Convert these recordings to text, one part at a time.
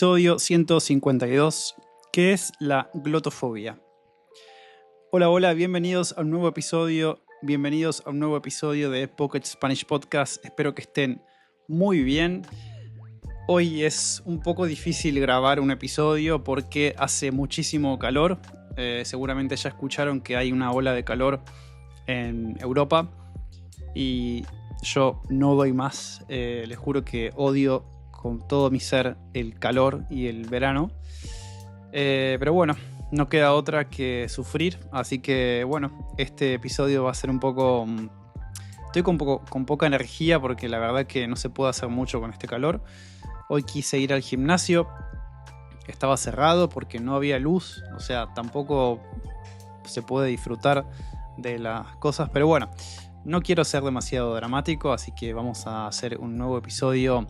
episodio 152, que es la glotofobia. Hola, bienvenidos a un nuevo episodio de Pocket Spanish Podcast. Espero que estén muy bien. Hoy es un poco difícil grabar un episodio porque hace muchísimo calor. Seguramente ya escucharon que hay una ola de calor en Europa y yo no doy más. Les juro que odio con todo mi ser el calor y el verano. Pero bueno, no queda otra que sufrir. Así que bueno, este episodio va a ser un poco... Estoy con poca energía porque la verdad que no se puede hacer mucho con este calor. Hoy quise ir al gimnasio. Estaba cerrado porque no había luz. O sea, tampoco se puede disfrutar de las cosas. Pero bueno, no quiero ser demasiado dramático. Así que vamos a hacer un nuevo episodio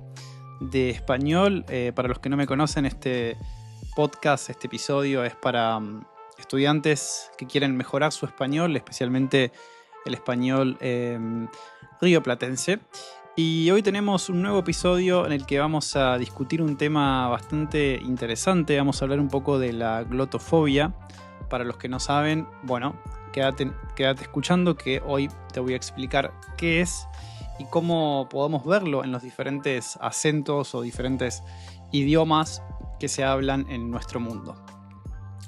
de español. Para los que no me conocen, este podcast, este episodio es para estudiantes que quieren mejorar su español, especialmente el español rioplatense. Y hoy tenemos un nuevo episodio en el que vamos a discutir un tema bastante interesante. Vamos a hablar un poco de la glotofobia. Para los que no saben, bueno, quédate escuchando que hoy te voy a explicar qué es y cómo podemos verlo en los diferentes acentos o diferentes idiomas que se hablan en nuestro mundo.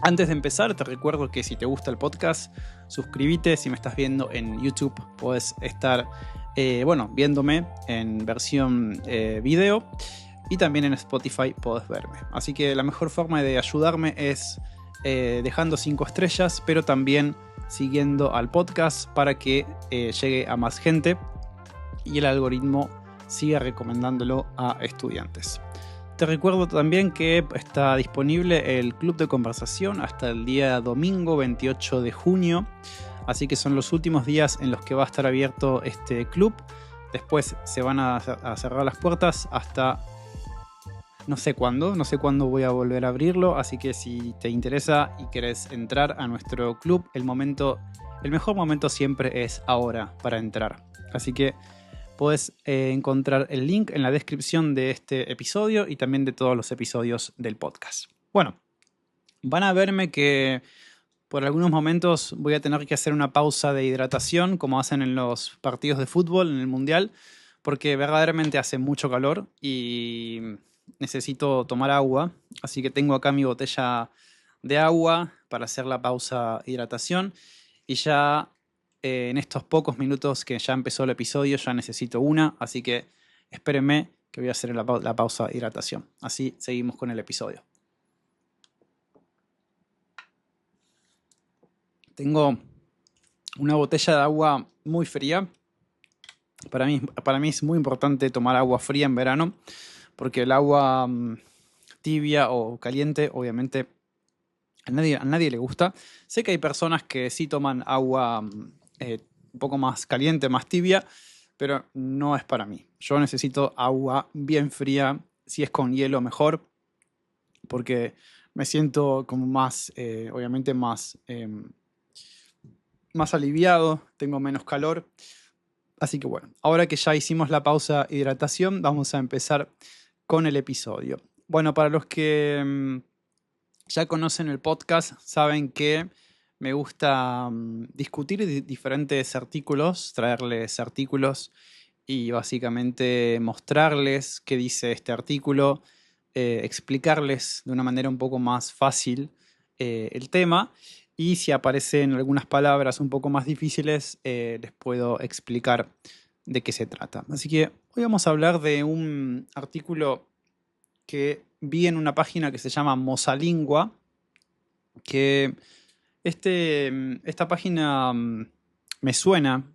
Antes de empezar, te recuerdo que si te gusta el podcast, suscríbete. Si me estás viendo en YouTube, puedes estar viéndome en versión video, y también en Spotify podés verme. Así que la mejor forma de ayudarme es dejando 5 estrellas, pero también siguiendo al podcast para que llegue a más gente y el algoritmo siga recomendándolo a estudiantes. Te recuerdo también que está disponible el club de conversación hasta el día domingo 28 de junio. Así que son los últimos días en los que va a estar abierto este club. Después se van a cerrar las puertas hasta no sé cuándo voy a volver a abrirlo. Así que si te interesa y querés entrar a nuestro club, el mejor momento siempre es ahora para entrar. Así que puedes encontrar el link en la descripción de este episodio y también de todos los episodios del podcast. Bueno, van a verme que por algunos momentos voy a tener que hacer una pausa de hidratación, como hacen en los partidos de fútbol en el Mundial, porque verdaderamente hace mucho calor y necesito tomar agua. Así que tengo acá mi botella de agua para hacer la pausa de hidratación. Y ya en estos pocos minutos que ya empezó el episodio, ya necesito una. Así que espérenme que voy a hacer la pausa de hidratación. Así seguimos con el episodio. Tengo una botella de agua muy fría. Para mí es muy importante tomar agua fría en verano, porque el agua tibia o caliente, obviamente, a nadie le gusta. Sé que hay personas que sí toman agua un poco más caliente, más tibia, pero no es para mí. Yo necesito agua bien fría, si es con hielo mejor, porque me siento como más, obviamente más aliviado, tengo menos calor. Así que bueno, ahora que ya hicimos la pausa de hidratación, vamos a empezar con el episodio. Bueno, para los que ya conocen el podcast, saben que me gusta discutir diferentes artículos, traerles artículos y básicamente mostrarles qué dice este artículo, explicarles de una manera un poco más fácil el tema. Y si aparecen algunas palabras un poco más difíciles, les puedo explicar de qué se trata. Así que hoy vamos a hablar de un artículo que vi en una página que se llama Mosalingua, que esta página me suena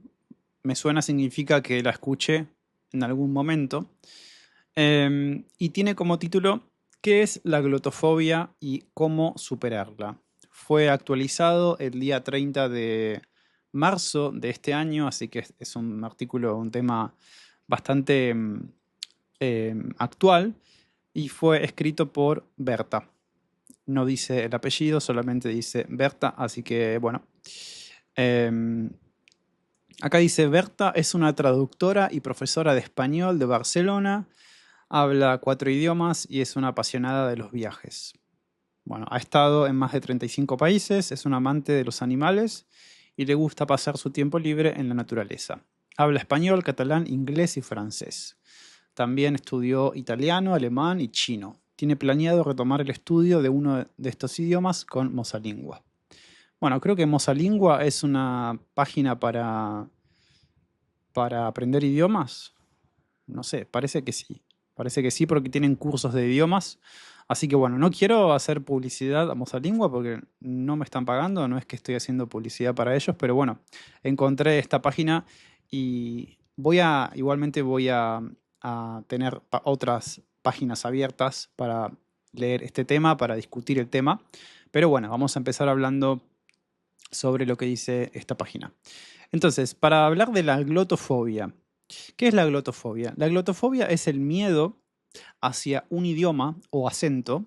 significa que la escuché en algún momento, y tiene como título ¿Qué es la glotofobia y cómo superarla? Fue actualizado el día 30 de marzo de este año, así que es un artículo, un tema bastante actual, y fue escrito por Berta. No dice el apellido, solamente dice Berta, así que bueno. Acá dice: Berta es una traductora y profesora de español de Barcelona. Habla 4 idiomas y es una apasionada de los viajes. Bueno, ha estado en más de 35 países, es un amante de los animales y le gusta pasar su tiempo libre en la naturaleza. Habla español, catalán, inglés y francés. También estudió italiano, alemán y chino. Tiene planeado retomar el estudio de uno de estos idiomas con Mosalingua. Bueno, creo que Mosalingua es una página para aprender idiomas. No sé, parece que sí. Parece que sí porque tienen cursos de idiomas. Así que bueno, no quiero hacer publicidad a Mosalingua porque no me están pagando, no es que estoy haciendo publicidad para ellos, pero bueno, encontré esta página y igualmente voy a tener otras páginas abiertas para leer este tema, para discutir el tema. Pero bueno, vamos a empezar hablando sobre lo que dice esta página. Entonces, para hablar de la glotofobia, ¿qué es la glotofobia? La glotofobia es el miedo hacia un idioma o acento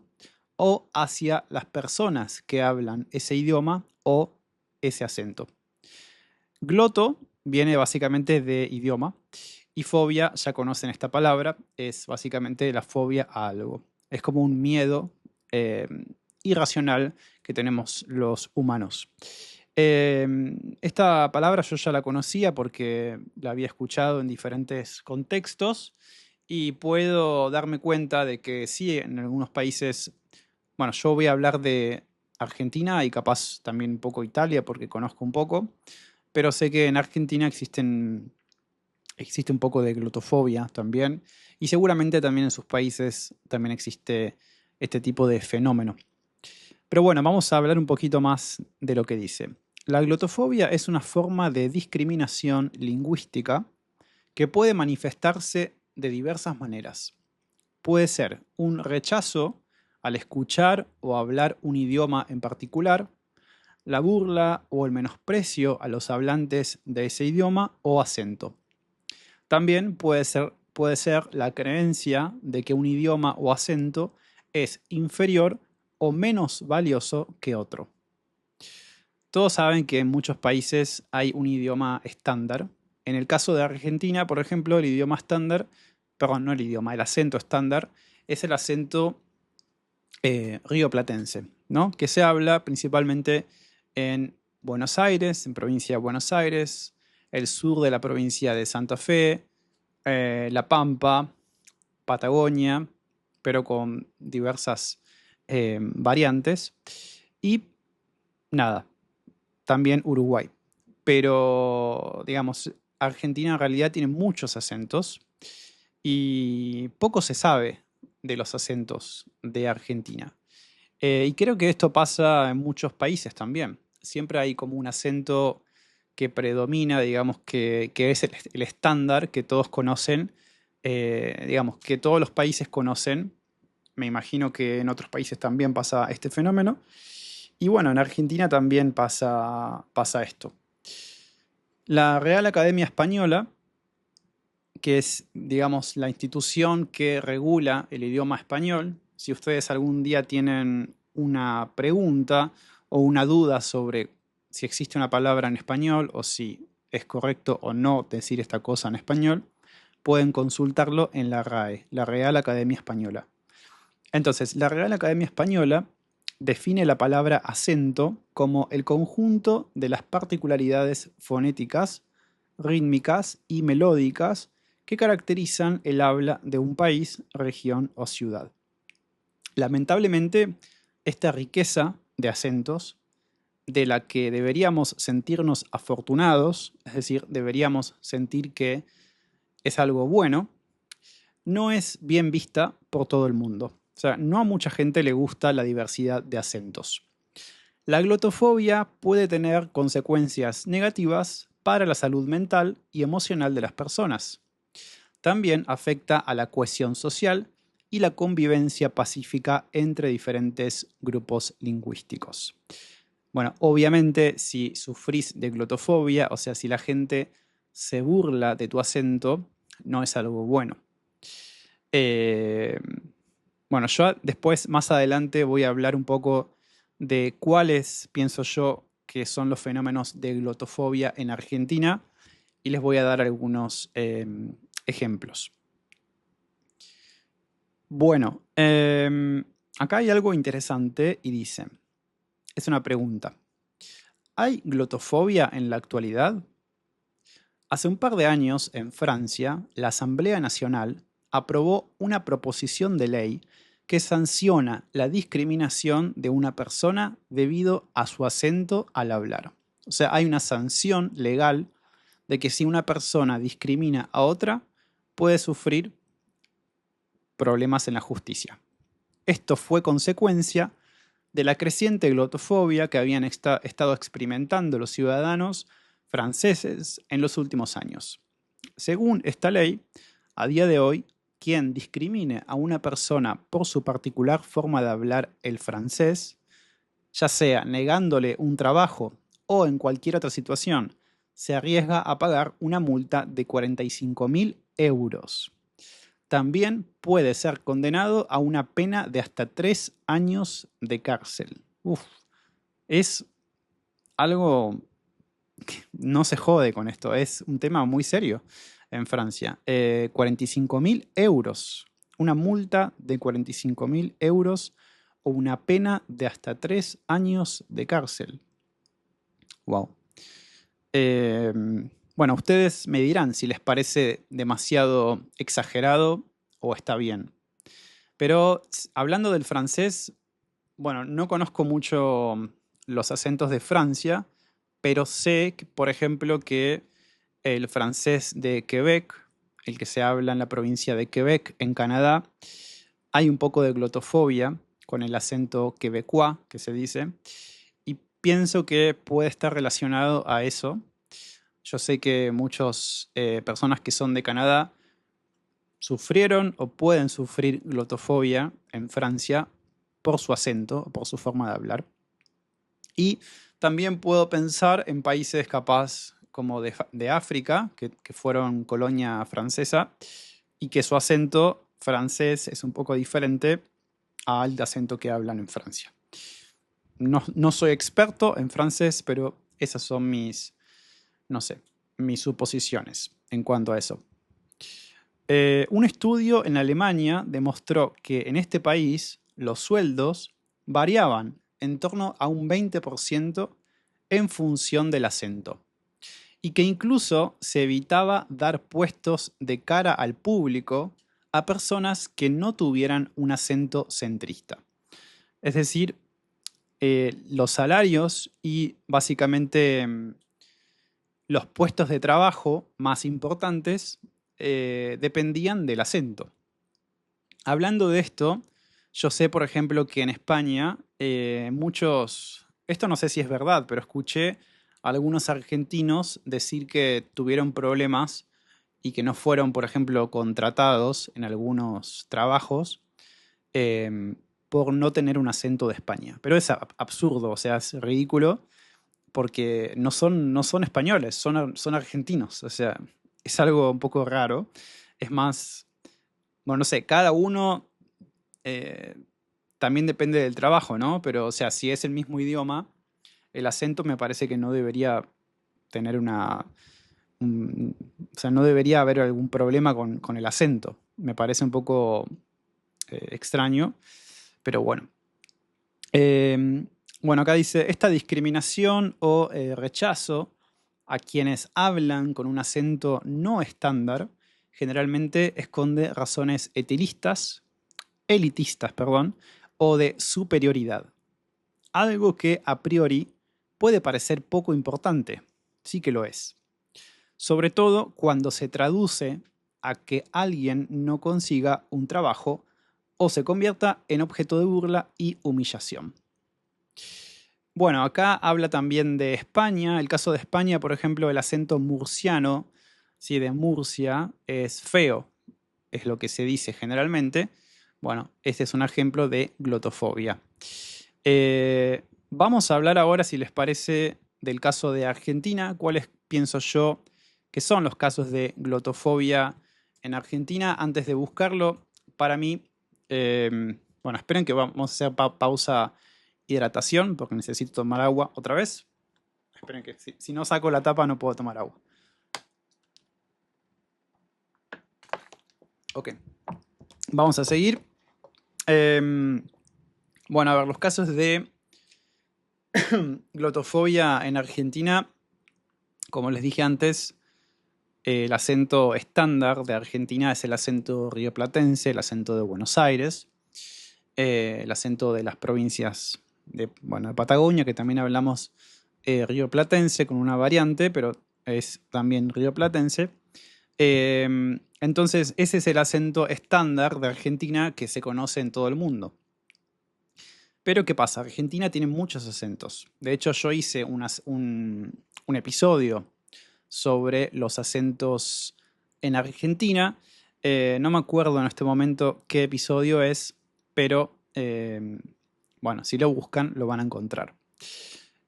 o hacia las personas que hablan ese idioma o ese acento. Gloto viene básicamente de idioma y fobia, ya conocen esta palabra, es básicamente la fobia a algo. Es como un miedo eh, irracional que tenemos los humanos. Esta palabra yo ya la conocía porque la había escuchado en diferentes contextos y puedo darme cuenta de que sí, en algunos países, bueno, yo voy a hablar de Argentina y capaz también un poco Italia porque conozco un poco, pero sé que en Argentina existe un poco de glotofobia también y seguramente también en sus países también existe este tipo de fenómeno. Pero bueno, vamos a hablar un poquito más de lo que dice. La glotofobia es una forma de discriminación lingüística que puede manifestarse de diversas maneras. Puede ser un rechazo al escuchar o hablar un idioma en particular, la burla o el menosprecio a los hablantes de ese idioma o acento. También puede ser la creencia de que un idioma o acento es inferior o menos valioso que otro. Todos saben que en muchos países hay un idioma estándar. En el caso de Argentina, por ejemplo, el idioma estándar, perdón, no el idioma, el acento estándar es el acento rioplatense, ¿no? Que se habla principalmente en Buenos Aires, en provincia de Buenos Aires, el sur de la provincia de Santa Fe, La Pampa, Patagonia, pero con diversas variantes. Y nada, también Uruguay. Pero, digamos, Argentina en realidad tiene muchos acentos y poco se sabe de los acentos de Argentina. Y creo que esto pasa en muchos países también. Siempre hay como un acento que predomina, digamos, que es el estándar que todos conocen, digamos, que todos los países conocen. Me imagino que en otros países también pasa este fenómeno. Y bueno, en Argentina también pasa esto. La Real Academia Española, que es, digamos, la institución que regula el idioma español, si ustedes algún día tienen una pregunta o una duda sobre si existe una palabra en español o si es correcto o no decir esta cosa en español, pueden consultarlo en la RAE, la Real Academia Española. Entonces, la Real Academia Española define la palabra acento como el conjunto de las particularidades fonéticas, rítmicas y melódicas que caracterizan el habla de un país, región o ciudad. Lamentablemente, esta riqueza de acentos, de la que deberíamos sentirnos afortunados, es decir, deberíamos sentir que es algo bueno, no es bien vista por todo el mundo. O sea, no a mucha gente le gusta la diversidad de acentos. La glotofobia puede tener consecuencias negativas para la salud mental y emocional de las personas. También afecta a la cohesión social y la convivencia pacífica entre diferentes grupos lingüísticos. Bueno, obviamente si sufrís de glotofobia, o sea, si la gente se burla de tu acento, no es algo bueno. Eh, bueno, yo después, más adelante, voy a hablar un poco de cuáles pienso yo que son los fenómenos de glotofobia en Argentina y les voy a dar algunos ejemplos. Bueno, acá hay algo interesante y dice, es una pregunta. ¿Hay glotofobia en la actualidad? Hace un par de años, en Francia, la Asamblea Nacional aprobó una proposición de ley que sanciona la discriminación de una persona debido a su acento al hablar. O sea, hay una sanción legal de que si una persona discrimina a otra, puede sufrir problemas en la justicia. Esto fue consecuencia de la creciente glotofobia que habían estado experimentando los ciudadanos franceses en los últimos años. Según esta ley, a día de hoy, quien discrimine a una persona por su particular forma de hablar el francés, ya sea negándole un trabajo o en cualquier otra situación, se arriesga a pagar una multa de 45.000 euros. También puede ser condenado a una pena de hasta 3 años de cárcel. Uf, es algo que no se jode con esto, es un tema muy serio en Francia. 45.000 euros, una multa de 45.000 euros o una pena de hasta 3 años de cárcel. Wow. Eh, bueno, ustedes me dirán si les parece demasiado exagerado o está bien. Pero hablando del francés, bueno, no conozco mucho los acentos de Francia, pero sé, por ejemplo, que el francés de Quebec, el que se habla en la provincia de Quebec, en Canadá, hay un poco de glotofobia con el acento quebecois, que se dice, y pienso que puede estar relacionado a eso. Yo sé que muchas personas que son de Canadá sufrieron o pueden sufrir glotofobia en Francia por su acento, por su forma de hablar. Y también puedo pensar en países capaz como de África, que fueron colonia francesa, y que su acento francés es un poco diferente al acento que hablan en Francia. No soy experto en francés, pero esas son no sé, mis suposiciones en cuanto a eso. Un estudio en Alemania demostró que en este país los sueldos variaban en torno a un 20% en función del acento y que incluso se evitaba dar puestos de cara al público a personas que no tuvieran un acento centrista. Es decir, los salarios y básicamente los puestos de trabajo más importantes dependían del acento. Hablando de esto, yo sé, por ejemplo, que en España esto no sé si es verdad, pero escuché a algunos argentinos decir que tuvieron problemas y que no fueron, por ejemplo, contratados en algunos trabajos eh, por no tener un acento de España. Pero es absurdo, o sea, es ridículo porque no son españoles, son argentinos. O sea, es algo un poco raro. Es más, bueno, no sé, cada uno eh, también depende del trabajo, ¿no? Pero, o sea, si es el mismo idioma, el acento me parece que no debería tener o sea, no debería haber algún problema con el acento. Me parece un poco extraño, pero bueno. Bueno, acá dice, esta discriminación o rechazo a quienes hablan con un acento no estándar generalmente esconde razones elitistas, perdón, o de superioridad. Algo que a priori puede parecer poco importante, sí que lo es. Sobre todo cuando se traduce a que alguien no consiga un trabajo o se convierta en objeto de burla y humillación. Bueno, acá habla también de España. El caso de España, por ejemplo, el acento murciano, ¿sí? De Murcia, es feo, es lo que se dice generalmente. Bueno, este es un ejemplo de glotofobia. Vamos a hablar ahora, si les parece, del caso de Argentina. ¿Cuáles pienso yo que son los casos de glotofobia en Argentina? Antes de buscarlo, para mí, bueno, esperen que vamos a hacer pausa hidratación porque necesito tomar agua otra vez. Esperen que si no saco la tapa no puedo tomar agua. Ok, vamos a seguir. Bueno, a ver, los casos de glotofobia en Argentina, como les dije antes, el acento estándar de Argentina es el acento rioplatense, el acento de Buenos Aires, el acento de las provincias de Patagonia, que también hablamos rioplatense con una variante, pero es también rioplatense. Entonces, ese es el acento estándar de Argentina que se conoce en todo el mundo. Pero ¿qué pasa? Argentina tiene muchos acentos. De hecho, yo hice un episodio sobre los acentos en Argentina. No me acuerdo en este momento qué episodio es, pero bueno, si lo buscan lo van a encontrar.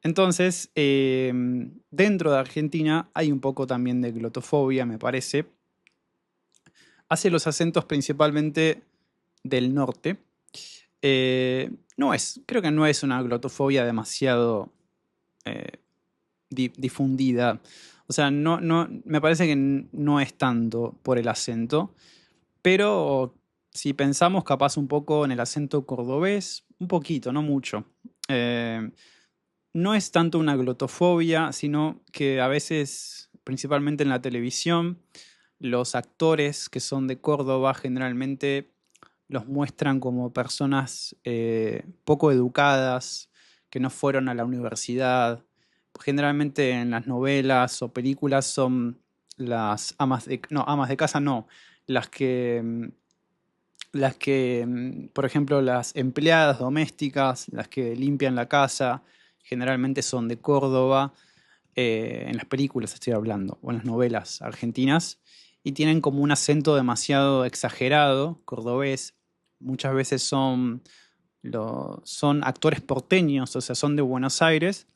Entonces, dentro de Argentina hay un poco también de glotofobia, me parece. Hace los acentos principalmente del norte. Creo que no es una glotofobia demasiado difundida. O sea, me parece que no es tanto por el acento, pero si pensamos capaz un poco en el acento cordobés, un poquito, no mucho. Eh, no es tanto una glotofobia, sino que a veces, principalmente en la televisión, los actores que son de Córdoba generalmente los muestran como personas poco educadas, que no fueron a la universidad. Generalmente en las novelas o películas son las amas de casa no, las que, por ejemplo, las empleadas domésticas, las que limpian la casa, generalmente son de Córdoba, en las películas estoy hablando, o en las novelas argentinas, y tienen como un acento demasiado exagerado, cordobés. Muchas veces son actores porteños, o sea, son de Buenos Aires,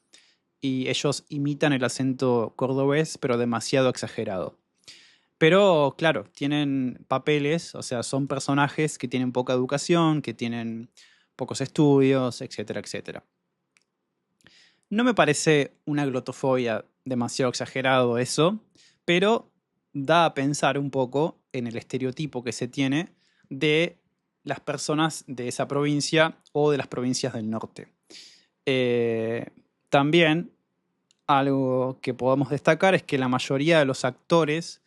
y ellos imitan el acento cordobés, pero demasiado exagerado. Pero claro, tienen papeles, o sea, son personajes que tienen poca educación, que tienen pocos estudios, etcétera, etcétera. No me parece una glotofobia demasiado exagerado eso, pero da a pensar un poco en el estereotipo que se tiene de las personas de esa provincia o de las provincias del norte. Eh, También algo que podamos destacar es que la mayoría de los actores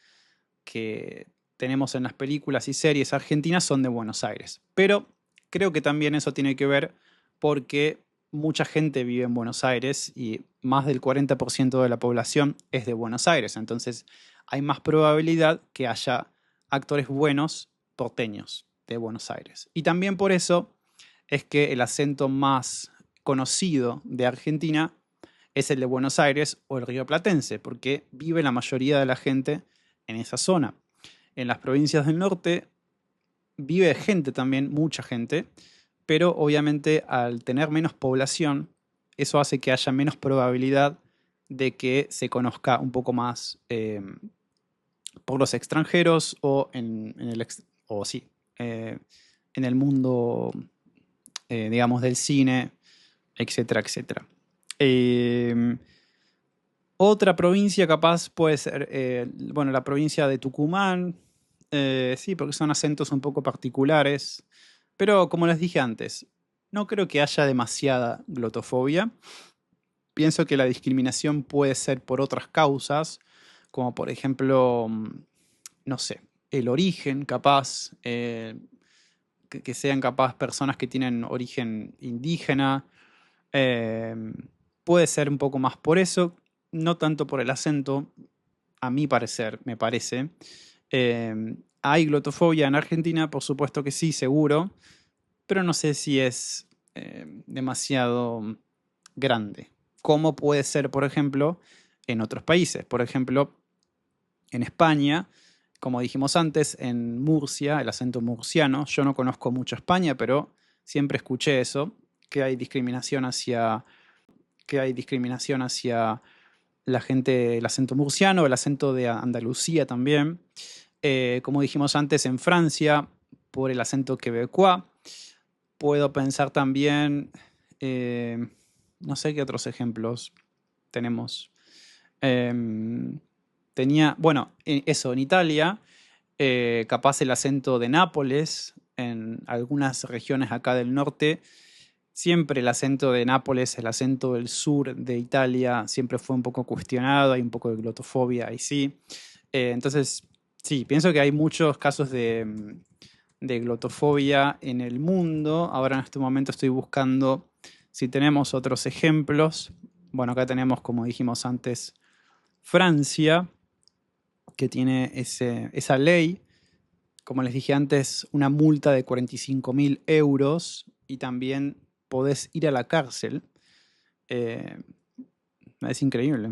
que tenemos en las películas y series argentinas son de Buenos Aires. Pero creo que también eso tiene que ver porque mucha gente vive en Buenos Aires y más del 40% de la población es de Buenos Aires. Entonces hay más probabilidad que haya actores buenos porteños de Buenos Aires. Y también por eso es que el acento más conocido de Argentina es el de Buenos Aires o el rioplatense, porque vive la mayoría de la gente en esa zona. En las provincias del norte vive gente también, mucha gente, pero obviamente al tener menos población, eso hace que haya menos probabilidad de que se conozca un poco más por los extranjeros o o sí, en el mundo, digamos, del cine, etcétera, etcétera. Eh, Otra provincia capaz puede ser, bueno, la provincia de Tucumán, sí, porque son acentos un poco particulares, pero como les dije antes, no creo que haya demasiada glotofobia. Pienso que la discriminación puede ser por otras causas, como por ejemplo, no sé, el origen capaz, que sean capaz personas que tienen origen indígena. eh, Puede ser un poco más por eso, no tanto por el acento, a mi parecer, me parece. ¿Hay glotofobia en Argentina? Por supuesto que sí, seguro, pero no sé si es demasiado grande. Como puede ser, por ejemplo, en otros países. Por ejemplo, en España, como dijimos antes, en Murcia, el acento murciano. Yo no conozco mucho España, pero siempre escuché eso, que hay discriminación hacia la gente, el acento murciano, el acento de Andalucía también. Como dijimos antes, en Francia, por el acento quebecois. Puedo pensar también, eh, no sé qué otros ejemplos tenemos. Em, bueno, eso, en Italia, capaz el acento de Nápoles, en algunas regiones acá del norte, siempre el acento de Nápoles, el acento del sur de Italia, siempre fue un poco cuestionado, hay un poco de glotofobia ahí sí. Entonces, sí, pienso que hay muchos casos de glotofobia en el mundo. Ahora en este momento estoy buscando si tenemos otros ejemplos. Bueno, acá tenemos, como dijimos antes, Francia, que tiene esa ley. Como les dije antes, una multa de 45.000 euros y también podés ir a la cárcel. Eh, es increíble.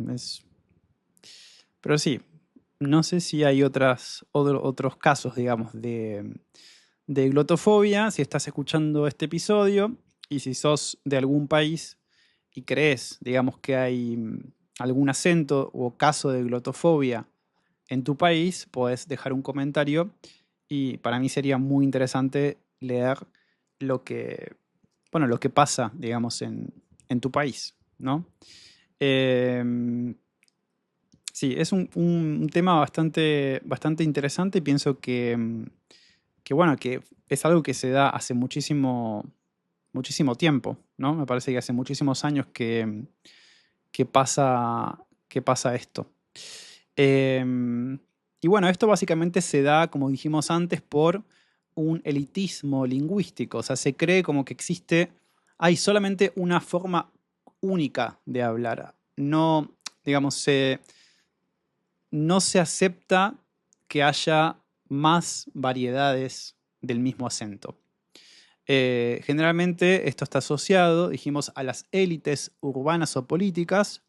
Pero sí, no sé si hay otros casos, digamos, de glotofobia. Si estás escuchando este episodio y si sos de algún país y crees, digamos, que hay algún acento o caso de glotofobia en tu país, podés dejar un comentario y para mí sería muy interesante leer lo que, bueno, lo que pasa, digamos, en tu país, ¿no? Sí, es un tema bastante interesante y pienso que, bueno, que es algo que se da hace muchísimo tiempo, ¿no? Me parece que hace muchísimos años que pasa esto. Y bueno, esto básicamente se da, como dijimos antes, por un elitismo lingüístico. O sea, se cree como que hay solamente una forma única de hablar. No, digamos, no se acepta que haya más variedades del mismo acento. Generalmente esto está asociado, dijimos, a las élites urbanas o políticas,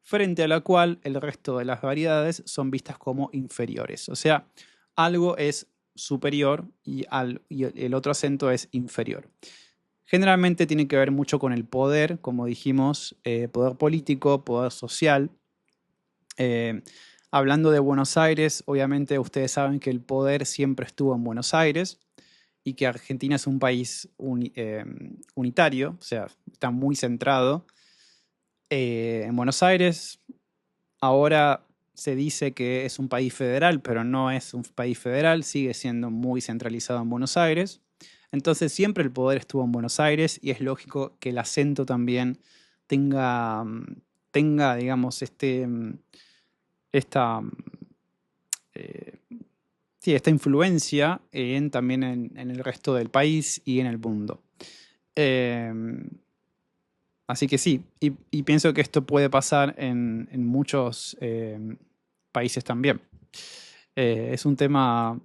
frente a la cual el resto de las variedades son vistas como inferiores. O sea, algo es superior y el otro acento es inferior. Generalmente tiene que ver mucho con el poder, como dijimos, poder político, poder social. Eh, Hablando de Buenos Aires, obviamente ustedes saben que el poder siempre estuvo en Buenos Aires y que Argentina es un país unitario, o sea, está muy centrado en Buenos Aires. Ahora se dice que es un país federal, pero no es un país federal, sigue siendo muy centralizado en Buenos Aires. Entonces siempre el poder estuvo en Buenos Aires y es lógico que el acento también tenga, digamos, esta, eh, sí, esta influencia también en el resto del país y en el mundo. Eh, Así que sí, y pienso que esto puede pasar en muchos países también. Es un tema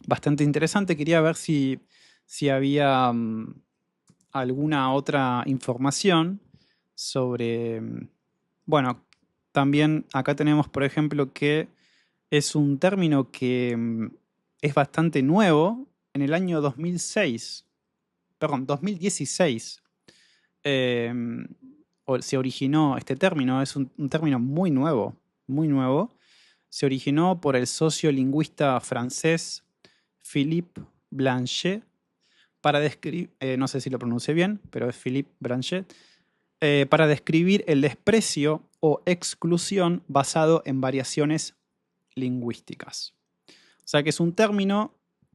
bastante interesante. Quería ver si había alguna otra información sobre... bueno, también acá tenemos, por ejemplo, que es un término que es bastante nuevo. En el año 2006, perdón, 2016 eh, se originó este término, es un término muy nuevo, muy nuevo. Se originó por el sociolingüista francés Philippe Blanchet para describir, no sé si lo pronuncié bien, pero es Philippe Blanchet, para describir el desprecio o exclusión basado en variaciones lingüísticas. O sea que es un término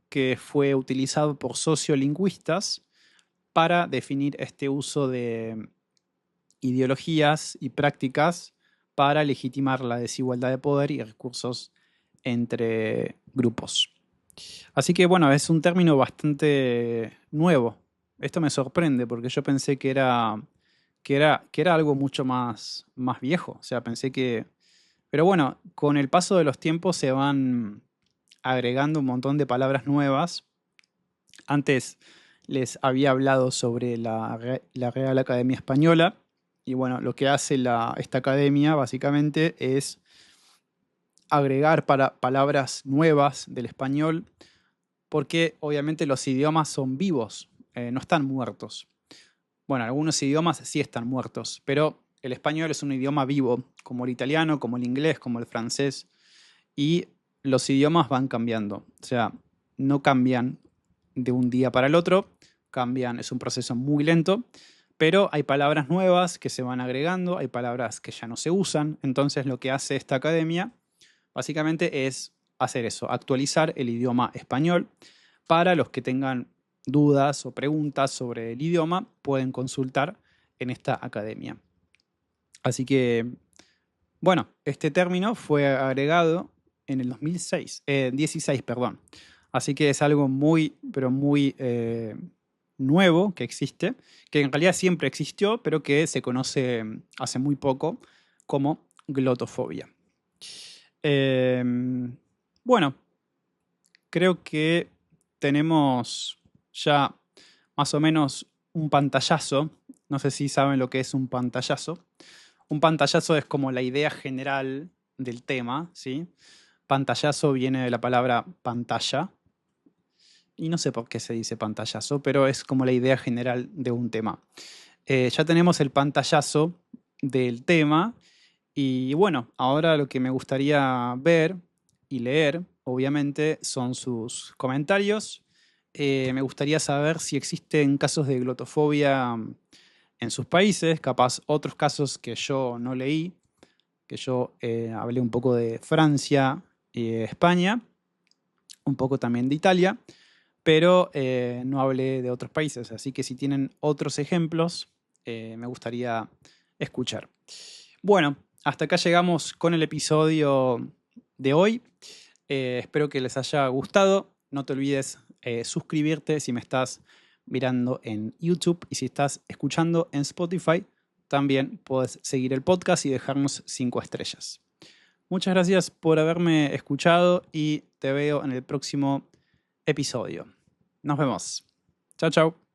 que fue utilizado por sociolingüistas para definir este uso de ideologías y prácticas para legitimar la desigualdad de poder y recursos entre grupos. Así que bueno, es un término bastante nuevo. Esto me sorprende porque yo pensé que era algo mucho más viejo. O sea, pensé que... Pero bueno, con el paso de los tiempos se van agregando un montón de palabras nuevas. Antes les había hablado sobre la Real Academia Española y bueno, lo que hace esta academia básicamente es agregar palabras nuevas del español porque obviamente los idiomas son vivos, no están muertos. Bueno, algunos idiomas sí están muertos, pero el español es un idioma vivo, como el italiano, como el inglés, como el francés, y los idiomas van cambiando, o sea, no cambian de un día para el otro, cambian, es un proceso muy lento, pero hay palabras nuevas que se van agregando, hay palabras que ya no se usan, entonces lo que hace esta academia básicamente es hacer eso, actualizar el idioma español para los que tengan dudas o preguntas sobre el idioma, pueden consultar en esta academia. Así que, bueno, este término fue agregado en el 2016, perdón. Así que es algo muy, pero muy nuevo que existe, que en realidad siempre existió, pero que se conoce hace muy poco como glotofobia. Bueno, creo que tenemos ya más o menos un pantallazo. No sé si saben lo que es un pantallazo. Un pantallazo es como la idea general del tema, ¿sí? Pantallazo viene de la palabra pantalla. Y no sé por qué se dice pantallazo, pero es como la idea general de un tema. Ya tenemos el pantallazo del tema. Y bueno, ahora lo que me gustaría ver y leer, obviamente, son sus comentarios. Me gustaría saber si existen casos de glotofobia en sus países, capaz otros casos que yo no leí, que yo hablé un poco de Francia y España, un poco también de Italia, pero no hablé de otros países. Así que si tienen otros ejemplos, me gustaría escuchar. Bueno, hasta acá llegamos con el episodio de hoy. Espero que les haya gustado. No te olvides suscribirte si me estás mirando en YouTube y si estás escuchando en Spotify, también puedes seguir el podcast y dejarnos 5 estrellas. Muchas gracias por haberme escuchado y te veo en el próximo episodio. Nos vemos. Chao, chao.